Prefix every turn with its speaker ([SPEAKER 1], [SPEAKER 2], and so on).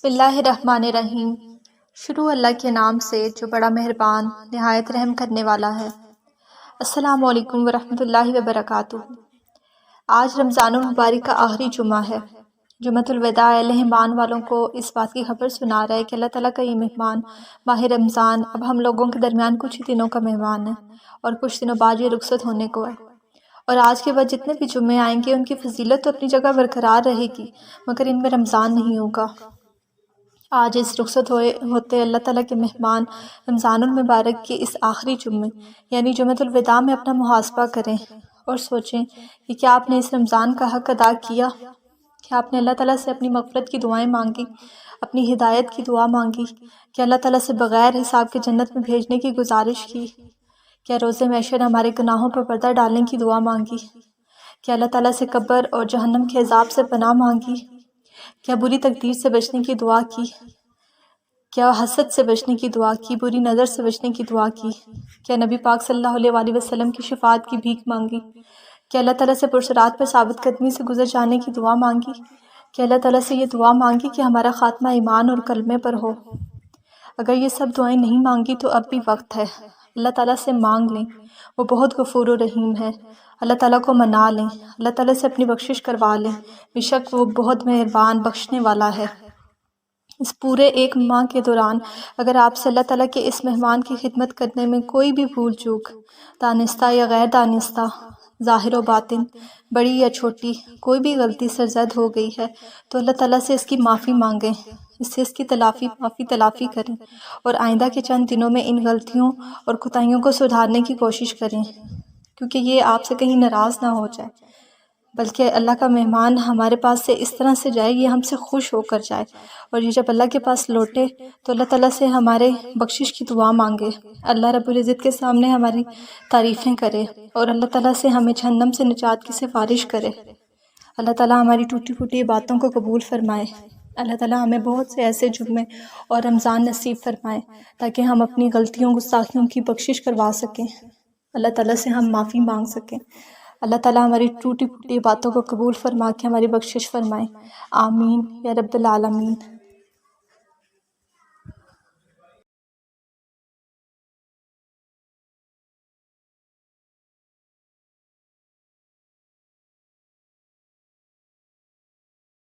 [SPEAKER 1] بسم اللہ الرحمن الرحیم۔ شروع اللہ کے نام سے جو بڑا مہربان نہایت رحم کرنے والا ہے۔ السلام علیکم ورحمۃ اللہ وبرکاتہ۔ آج رمضان المبارک کا آخری جمعہ ہے۔ جمعۃ الوداع مہمان والوں کو اس بات کی خبر سنا رہا ہے کہ اللہ تعالیٰ کا یہ مہمان ماہ رمضان اب ہم لوگوں کے درمیان کچھ ہی دنوں کا مہمان ہے اور کچھ دنوں بعد یہ رخصت ہونے کو ہے، اور آج کے بعد جتنے بھی جمعے آئیں گے ان کی فضیلت تو اپنی جگہ برقرار رہے گی، مگر ان میں رمضان نہیں ہوگا۔ آج اس رخصت ہوتے اللہ تعالیٰ کے مہمان رمضان المبارک کے اس آخری جمعے یعنی جمعۃ الوداع میں اپنا محاسبہ کریں اور سوچیں کہ کیا آپ نے اس رمضان کا حق ادا کیا؟ کیا آپ نے اللہ تعالیٰ سے اپنی مغفرت کی دعائیں مانگی، اپنی ہدایت کی دعا مانگی؟ کیا اللہ تعالیٰ سے بغیر حساب کے جنت میں بھیجنے کی گزارش کی؟ کیا روز محشر ہمارے گناہوں پر پردہ ڈالنے کی دعا مانگی؟ کیا اللہ تعالیٰ سے قبر اور جہنم کے عذاب سے پناہ مانگی؟ کیا بری تقدیر سے بچنے کی دعا کی؟ کیا حسد سے بچنے کی دعا کی، بری نظر سے بچنے کی دعا کی؟ کیا نبی پاک صلی اللہ علیہ وآلہ وسلم کی شفاعت کی بھیک مانگی؟ کیا اللہ تعالیٰ سے پرصراط پر ثابت قدمی سے گزر جانے کی دعا مانگی؟ کیا اللہ تعالیٰ سے یہ دعا مانگی کہ ہمارا خاتمہ ایمان اور کلمے پر ہو؟ اگر یہ سب دعائیں نہیں مانگی تو اب بھی وقت ہے، اللہ تعالیٰ سے مانگ لیں، وہ بہت غفور و رحیم ہے۔ اللہ تعالیٰ کو منا لیں، اللہ تعالیٰ سے اپنی بخشش کروا لیں، بے شک وہ بہت مہربان بخشنے والا ہے۔ اس پورے ایک ماہ کے دوران اگر آپ سے اللہ تعالیٰ کے اس مہمان کی خدمت کرنے میں کوئی بھی بھول چوک، دانستہ یا غیر دانستہ، ظاہر و باطن، بڑی یا چھوٹی، کوئی بھی غلطی سرزد ہو گئی ہے تو اللہ تعالیٰ سے اس کی معافی مانگیں، اس سے اس کی تلافی کریں، اور آئندہ کے چند دنوں میں ان غلطیوں اور کوتاہیوں کو سدھارنے کی کوشش کریں، کیونکہ یہ آپ سے کہیں ناراض نہ ہو جائے، بلکہ اللہ کا مہمان ہمارے پاس سے اس طرح سے جائے، یہ ہم سے خوش ہو کر جائے، اور یہ جب اللہ کے پاس لوٹے تو اللہ تعالیٰ سے ہمارے بخشش کی دعا مانگے، اللہ رب العزت کے سامنے ہماری تعریفیں کرے، اور اللہ تعالیٰ سے ہمیں جہنم سے نجات کی سفارش کرے۔ اللہ تعالیٰ ہماری ٹوٹی پھوٹی باتوں کو قبول فرمائے۔ اللہ تعالیٰ ہمیں بہت سے ایسے جمعے اور رمضان نصیب فرمائے تاکہ ہم اپنی غلطیوں گستاخیوں کی بخشش کروا سکیں، اللہ تعالیٰ سے ہم معافی مانگ سکیں۔ اللہ تعالیٰ ہماری ٹوٹی پھوٹی باتوں کو قبول فرما کے ہماری بخشش فرمائے، آمین یا رب العالمین۔